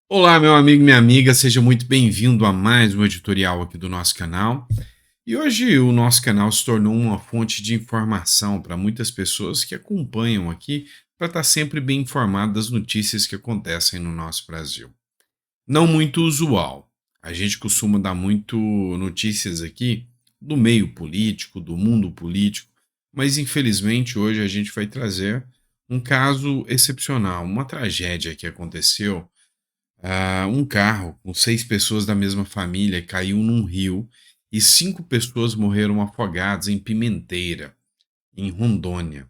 Olá, meu amigo e minha amiga, seja muito bem-vindo a mais um editorial aqui do nosso canal. E hoje o nosso canal se tornou uma fonte de informação para muitas pessoas que acompanham aqui para estar sempre bem informado das notícias que acontecem no nosso Brasil. Não muito usual. A gente costuma dar muito notícias aqui do meio político, do mundo político, mas infelizmente hoje a gente vai trazer um caso excepcional, uma tragédia que aconteceu. Um carro com 6 pessoas da mesma família caiu num rio e 5 pessoas morreram afogadas em Pimenteira, em Rondônia.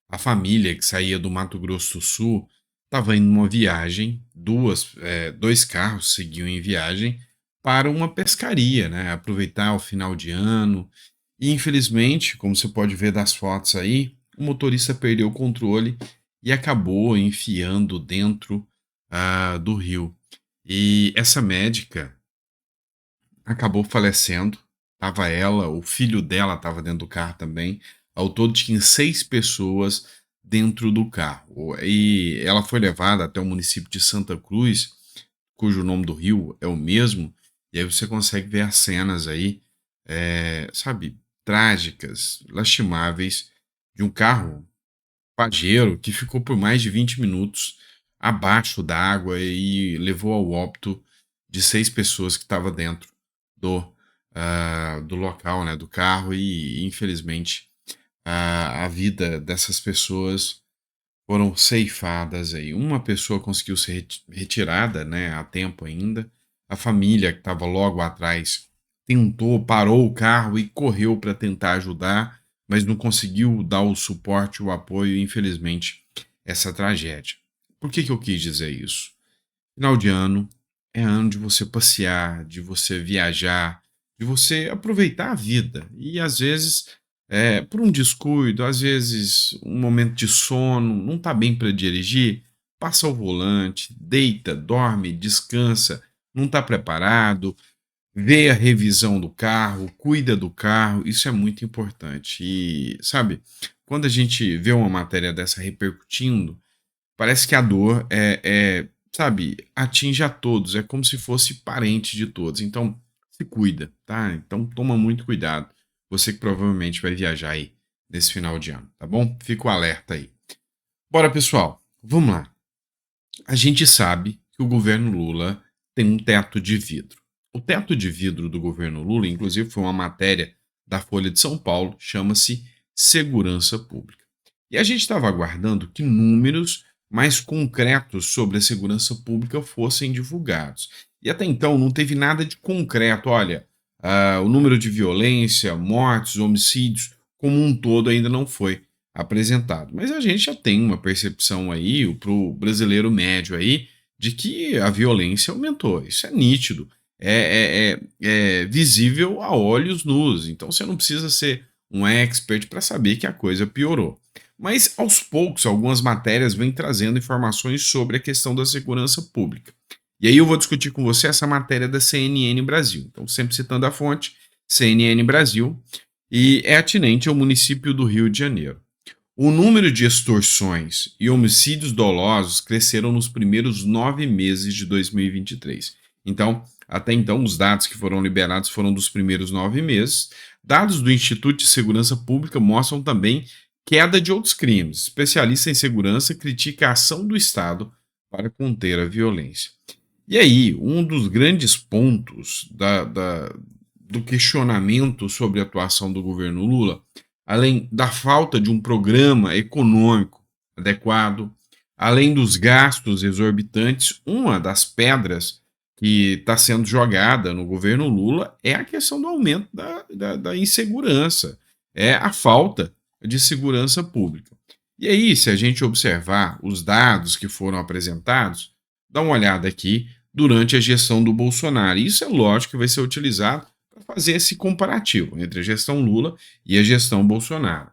A família, que saía do Mato Grosso do Sul, estava indo numa viagem, dois carros seguiam em viagem para uma pescaria, né? Aproveitar o final de ano. E infelizmente, como você pode ver das fotos aí, o motorista perdeu o controle e acabou enfiando dentro do rio. E essa médica acabou falecendo. Tava ela, o filho dela estava dentro do carro também. Ao todo tinha 6 pessoas dentro do carro. E ela foi levada até o município de Santa Cruz, cujo nome do rio é o mesmo. E aí você consegue ver as cenas aí, sabe, trágicas, lastimáveis, de um carro Pajero que ficou por mais de 20 minutos abaixo da água e levou ao óbito de 6 pessoas que estavam dentro do, do local, né, do carro, e infelizmente a vida dessas pessoas foram ceifadas aí. Uma pessoa conseguiu ser retirada, né, a tempo ainda. A família que estava logo atrás tentou, parou o carro e correu para tentar ajudar, mas não conseguiu dar o suporte, o apoio, infelizmente, essa tragédia. Por que eu quis dizer isso? Final de ano é ano de você passear, de você viajar, de você aproveitar a vida. E às vezes, por um descuido, às vezes um momento de sono, não está bem para dirigir, passa o volante, deita, dorme, descansa, não está preparado, vê a revisão do carro, cuida do carro, isso é muito importante. E, sabe, quando a gente vê uma matéria dessa repercutindo, parece que a dor sabe, atinge a todos, é como se fosse parente de todos. Então, se cuida, tá? Então, toma muito cuidado. Você que provavelmente vai viajar aí nesse final de ano, tá bom? Fica o alerta aí. Bora, pessoal, vamos lá. A gente sabe que o governo Lula tem um teto de vidro. O teto de vidro do governo Lula, inclusive, foi uma matéria da Folha de São Paulo, chama-se Segurança Pública. E a gente estava aguardando que números mais concretos sobre a segurança pública fossem divulgados. E até então não teve nada de concreto. Olha, o número de violência, mortes, homicídios, como um todo, ainda não foi apresentado. Mas a gente já tem uma percepção aí, para o brasileiro médio aí, de que a violência aumentou. Isso é nítido, é visível a olhos nus. Então você não precisa ser um expert para saber que a coisa piorou. Mas aos poucos, algumas matérias vêm trazendo informações sobre a questão da segurança pública. E aí eu vou discutir com você essa matéria da CNN Brasil. Então, sempre citando a fonte, CNN Brasil, e é atinente ao município do Rio de Janeiro. O número de extorsões e homicídios dolosos cresceram nos primeiros 9 meses de 2023. Então, até então, os dados que foram liberados foram dos primeiros 9 meses. Dados do Instituto de Segurança Pública mostram também queda de outros crimes. Especialista em segurança critica a ação do Estado para conter a violência. E aí, um dos grandes pontos do questionamento sobre a atuação do governo Lula, além da falta de um programa econômico adequado, além dos gastos exorbitantes, uma das pedras que está sendo jogada no governo Lula é a questão do aumento da insegurança, é a falta de segurança pública. E aí, se a gente observar os dados que foram apresentados, dá uma olhada aqui durante a gestão do Bolsonaro. Isso é lógico que vai ser utilizado para fazer esse comparativo entre a gestão Lula e a gestão Bolsonaro.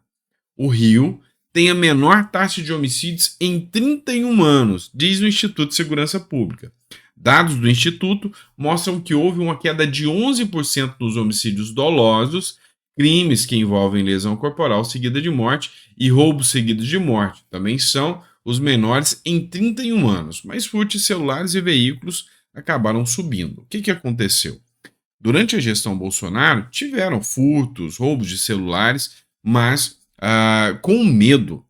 O Rio tem a menor taxa de homicídios em 31 anos, diz o Instituto de Segurança Pública. Dados do Instituto mostram que houve uma queda de 11% nos homicídios dolosos, crimes que envolvem lesão corporal seguida de morte e roubo seguido de morte. Também são os menores em 31 anos, mas furtos de celulares e veículos acabaram subindo. O que aconteceu? Durante a gestão Bolsonaro, tiveram furtos, roubos de celulares, mas com medo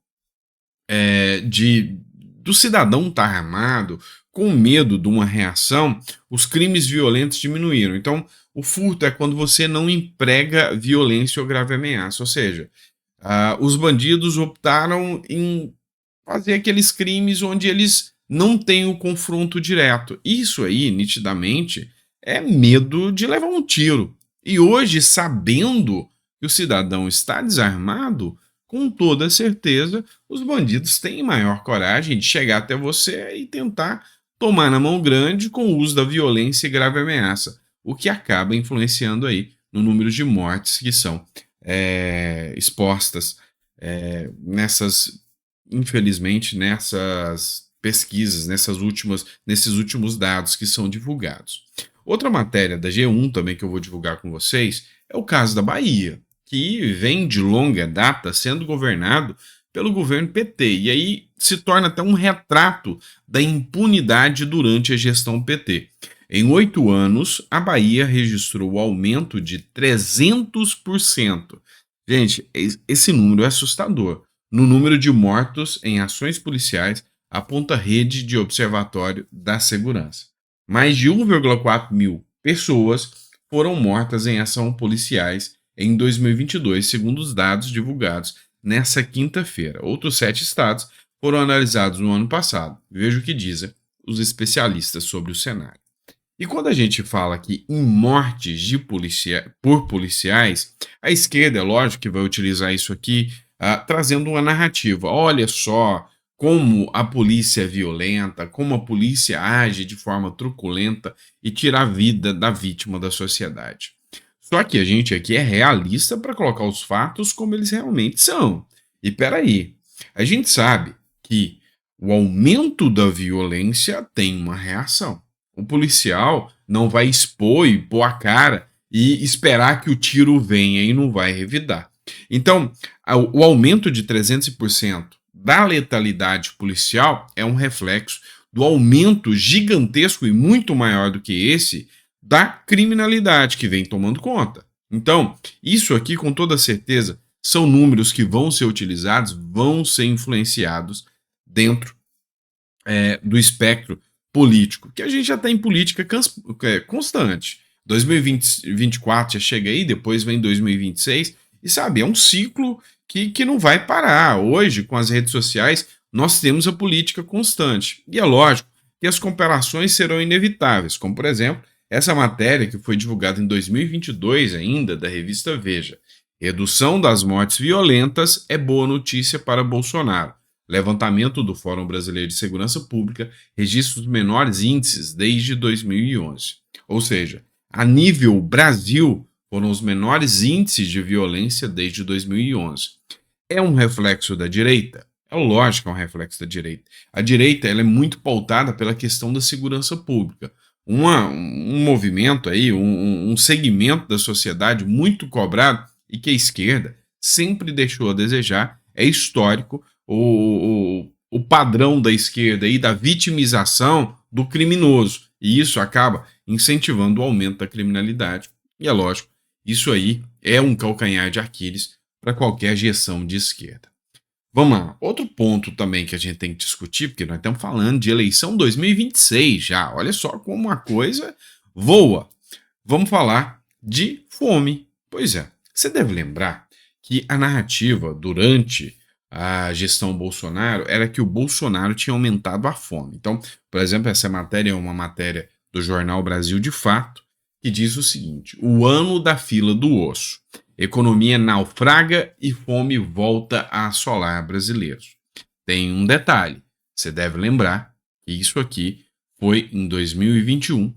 do cidadão estar armado, com medo de uma reação, os crimes violentos diminuíram. Então, o furto é quando você não emprega violência ou grave ameaça, ou seja, os bandidos optaram em fazer aqueles crimes onde eles não têm o confronto direto. Isso aí, nitidamente, é medo de levar um tiro. E hoje, sabendo que o cidadão está desarmado, com toda certeza, os bandidos têm maior coragem de chegar até você e tentar tomar na mão grande com o uso da violência e grave ameaça, o que acaba influenciando aí no número de mortes que são expostas infelizmente, nessas pesquisas, nesses últimos dados que são divulgados. Outra matéria da G1 também que eu vou divulgar com vocês é o caso da Bahia, que vem de longa data sendo governado pelo governo PT, e aí se torna até um retrato da impunidade durante a gestão PT. Em 8 anos, a Bahia registrou o aumento de 300%. Gente, esse número é assustador. No número de mortos em ações policiais, aponta a rede de observatório da segurança. Mais de 1,4 mil pessoas foram mortas em ação policiais em 2022, segundo os dados divulgados nessa quinta-feira. Outros 7 estados foram analisados no ano passado. Veja o que dizem os especialistas sobre o cenário. E quando a gente fala aqui em mortes por policiais, a esquerda, é lógico que vai utilizar isso aqui trazendo uma narrativa. Olha só como a polícia é violenta, como a polícia age de forma truculenta e tira a vida da vítima da sociedade. Só que a gente aqui é realista para colocar os fatos como eles realmente são. E peraí, a gente sabe que o aumento da violência tem uma reação. O policial não vai expor e pôr a cara e esperar que o tiro venha e não vai revidar. Então, o aumento de 300% da letalidade policial é um reflexo do aumento gigantesco e muito maior do que esse da criminalidade que vem tomando conta. Então, isso aqui, com toda certeza, são números que vão ser utilizados, vão ser influenciados dentro do espectro político, que a gente já está em política constante. 2024 já chega aí, depois vem 2026, e sabe, é um ciclo que não vai parar. Hoje, com as redes sociais, nós temos a política constante. E é lógico que as comparações serão inevitáveis, como, por exemplo, essa matéria que foi divulgada em 2022 ainda, da revista Veja. Redução das mortes violentas é boa notícia para Bolsonaro. Levantamento do Fórum Brasileiro de Segurança Pública registra os menores índices desde 2011. Ou seja, a nível Brasil, foram os menores índices de violência desde 2011. É um reflexo da direita? É lógico que é um reflexo da direita. A direita ela é muito pautada pela questão da segurança pública. Um movimento aí, um segmento da sociedade muito cobrado e que a esquerda sempre deixou a desejar, é histórico, o padrão da esquerda e da vitimização do criminoso. E isso acaba incentivando o aumento da criminalidade. E é lógico, isso aí é um calcanhar de Aquiles para qualquer gestão de esquerda. Vamos lá, outro ponto também que a gente tem que discutir, porque nós estamos falando de eleição 2026 já, olha só como a coisa voa. Vamos falar de fome. Pois é, você deve lembrar que a narrativa durante a gestão Bolsonaro era que o Bolsonaro tinha aumentado a fome. Então, por exemplo, essa matéria é uma matéria do jornal Brasil de Fato, que diz o seguinte: o ano da fila do osso. Economia naufraga e fome volta a assolar brasileiros. Tem um detalhe, você deve lembrar que isso aqui foi em 2021,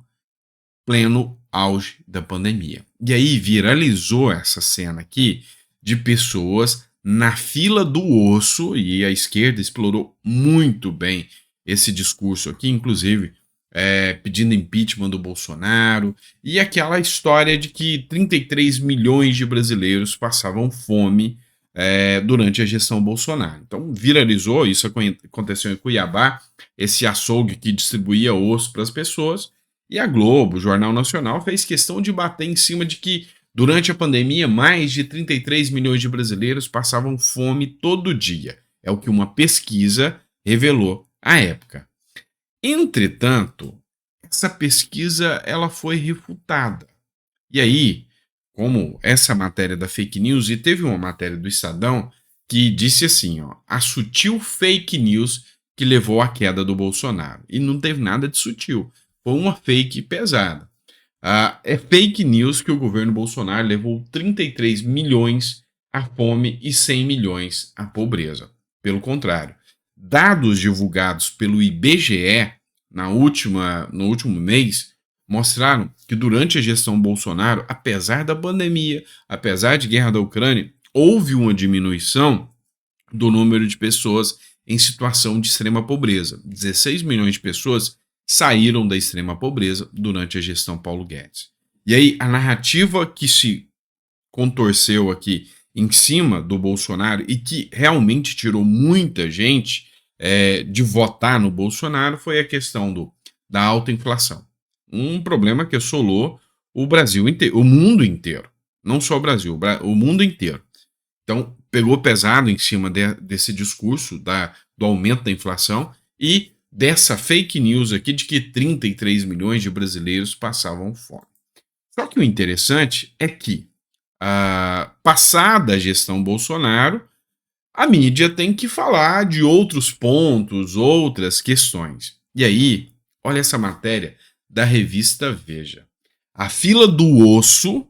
pleno auge da pandemia. E aí viralizou essa cena aqui de pessoas na fila do osso, e a esquerda explorou muito bem esse discurso aqui, inclusive pedindo impeachment do Bolsonaro, e aquela história de que 33 milhões de brasileiros passavam fome durante a gestão Bolsonaro. Então, viralizou, isso aconteceu em Cuiabá, esse açougue que distribuía osso para as pessoas, e a Globo, o Jornal Nacional, fez questão de bater em cima de que, durante a pandemia, mais de 33 milhões de brasileiros passavam fome todo dia. É o que uma pesquisa revelou à época. Entretanto, essa pesquisa ela foi refutada. E aí, como essa matéria da fake news, e teve uma matéria do Estadão que disse assim, ó, a sutil fake news que levou à queda do Bolsonaro. E não teve nada de sutil, foi uma fake pesada. É fake news que o governo Bolsonaro levou 33 milhões à fome e 100 milhões à pobreza. Pelo contrário, dados divulgados pelo IBGE no último mês mostraram que durante a gestão Bolsonaro, apesar da pandemia, apesar de guerra da Ucrânia, houve uma diminuição do número de pessoas em situação de extrema pobreza. 16 milhões de pessoas saíram da extrema pobreza durante a gestão Paulo Guedes. E aí, a narrativa que se contorceu aqui em cima do Bolsonaro e que realmente tirou muita gente de votar no Bolsonaro foi a questão da alta inflação. Um problema que assolou o Brasil inteiro, o mundo inteiro. Não só o Brasil, o mundo inteiro. Então, pegou pesado em cima desse discurso do aumento da inflação e dessa fake news aqui de que 33 milhões de brasileiros passavam fome. Só que o interessante é que, passada a gestão Bolsonaro, a mídia tem que falar de outros pontos, outras questões. E aí, olha essa matéria da revista Veja. A fila do osso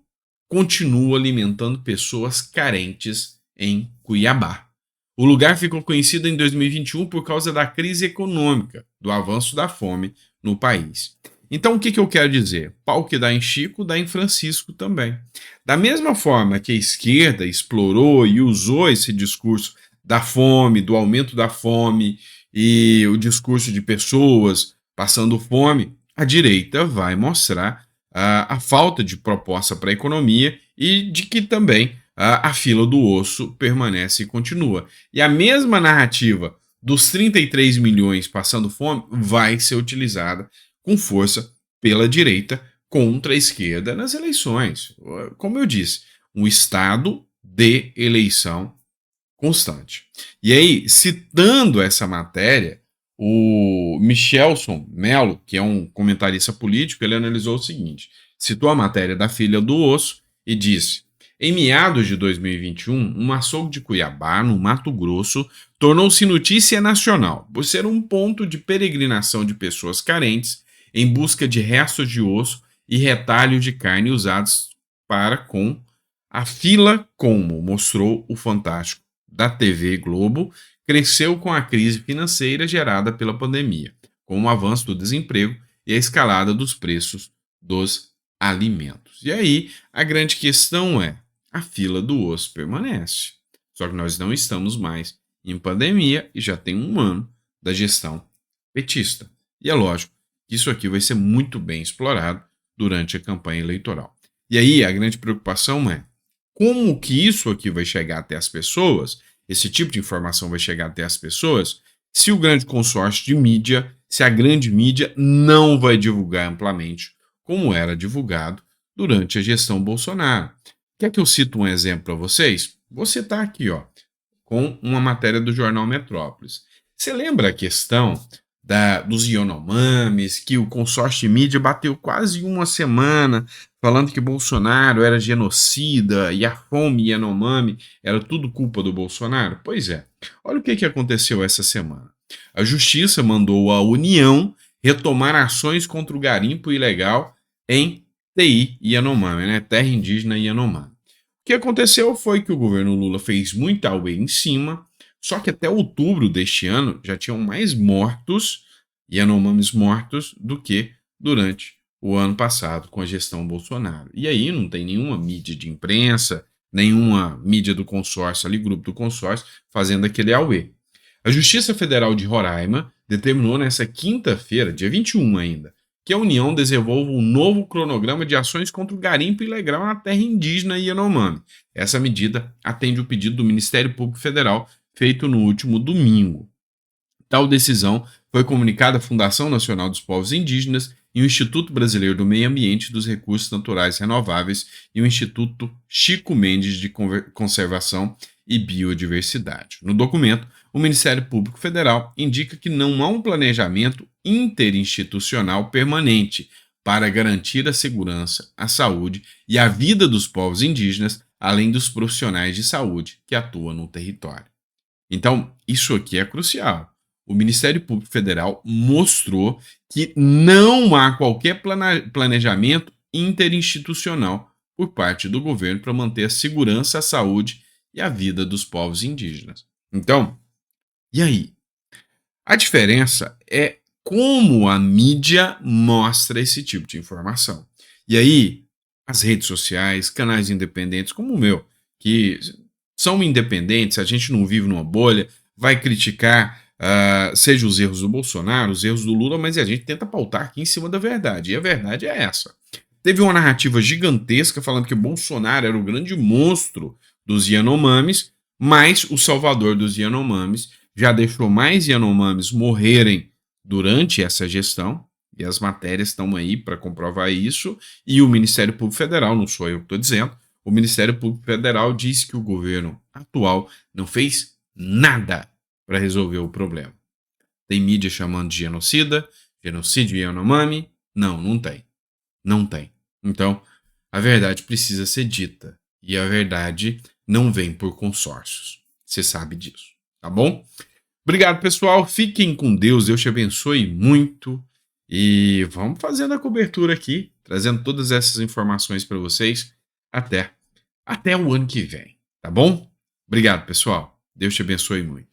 continua alimentando pessoas carentes em Cuiabá. O lugar ficou conhecido em 2021 por causa da crise econômica, do avanço da fome no país. Então, o que eu quero dizer? Pau que dá em Chico, dá em Francisco também. Da mesma forma que a esquerda explorou e usou esse discurso da fome, do aumento da fome e o discurso de pessoas passando fome, a direita vai mostrar a falta de proposta para a economia e de que também a fila do osso permanece e continua. E a mesma narrativa dos 33 milhões passando fome vai ser utilizada com força pela direita contra a esquerda nas eleições. Como eu disse, um estado de eleição constante. E aí, citando essa matéria, o Michelson Melo, que é um comentarista político, ele analisou o seguinte, citou a matéria da filha do osso e disse: em meados de 2021, um açougue de Cuiabá, no Mato Grosso, tornou-se notícia nacional por ser um ponto de peregrinação de pessoas carentes em busca de restos de osso e retalhos de carne usados para com a fila, como mostrou o Fantástico da TV Globo, cresceu com a crise financeira gerada pela pandemia, com o avanço do desemprego e a escalada dos preços dos alimentos. E aí, a grande questão é, a fila do osso permanece. Só que nós não estamos mais em pandemia e já tem um ano da gestão petista. E é lógico que isso aqui vai ser muito bem explorado durante a campanha eleitoral. E aí, a grande preocupação é como que isso aqui vai chegar até as pessoas, esse tipo de informação vai chegar até as pessoas, se o grande consórcio de mídia, se a grande mídia não vai divulgar amplamente, como era divulgado durante a gestão Bolsonaro. Quer que eu cite um exemplo para vocês? Vou citar aqui, ó, com uma matéria do jornal Metrópolis. Você lembra a questão dos Yanomamis, que o consórcio de mídia bateu quase uma semana falando que Bolsonaro era genocida e a fome Yanomami era tudo culpa do Bolsonaro? Pois é, olha o que aconteceu essa semana. A Justiça mandou a União retomar ações contra o garimpo ilegal em TI Yanomami, né? Terra Indígena Yanomami. O que aconteceu foi que o governo Lula fez muita auê em cima, só que até outubro deste ano já tinham mais mortos, Yanomamis mortos, do que durante o ano passado com a gestão Bolsonaro. E aí não tem nenhuma mídia de imprensa, nenhuma mídia do consórcio ali, grupo do consórcio, fazendo aquele auê. A Justiça Federal de Roraima determinou nessa quinta-feira, dia 21 ainda, que a União desenvolva um novo cronograma de ações contra o garimpo ilegal na terra indígena Yanomami. Essa medida atende o pedido do Ministério Público Federal feito no último domingo. Tal decisão foi comunicada à Fundação Nacional dos Povos Indígenas e o Instituto Brasileiro do Meio Ambiente e dos Recursos Naturais Renováveis e o Instituto Chico Mendes de Conservação e Biodiversidade. No documento, o Ministério Público Federal indica que não há um planejamento interinstitucional permanente para garantir a segurança, a saúde e a vida dos povos indígenas, além dos profissionais de saúde que atuam no território. Então, isso aqui é crucial. O Ministério Público Federal mostrou que não há qualquer planejamento interinstitucional por parte do governo para manter a segurança, a saúde e a vida dos povos indígenas. Então, e aí? A diferença é como a mídia mostra esse tipo de informação. E aí, as redes sociais, canais independentes como o meu, que são independentes, a gente não vive numa bolha, vai criticar, seja os erros do Bolsonaro, os erros do Lula, mas a gente tenta pautar aqui em cima da verdade. E a verdade é essa. Teve uma narrativa gigantesca falando que o Bolsonaro era o grande monstro dos Yanomamis, mas o salvador dos Yanomamis já deixou mais Yanomamis morrerem durante essa gestão, e as matérias estão aí para comprovar isso, e o Ministério Público Federal, não sou eu que estou dizendo, o Ministério Público Federal diz que o governo atual não fez nada para resolver o problema. Tem mídia chamando de genocida, genocídio Yanomami? Não, não tem. Não tem. Então, a verdade precisa ser dita, e a verdade não vem por consórcios. Você sabe disso, tá bom? Obrigado, pessoal. Fiquem com Deus. Deus te abençoe muito. E vamos fazendo a cobertura aqui, trazendo todas essas informações para vocês até o ano que vem, tá bom? Obrigado, pessoal. Deus te abençoe muito.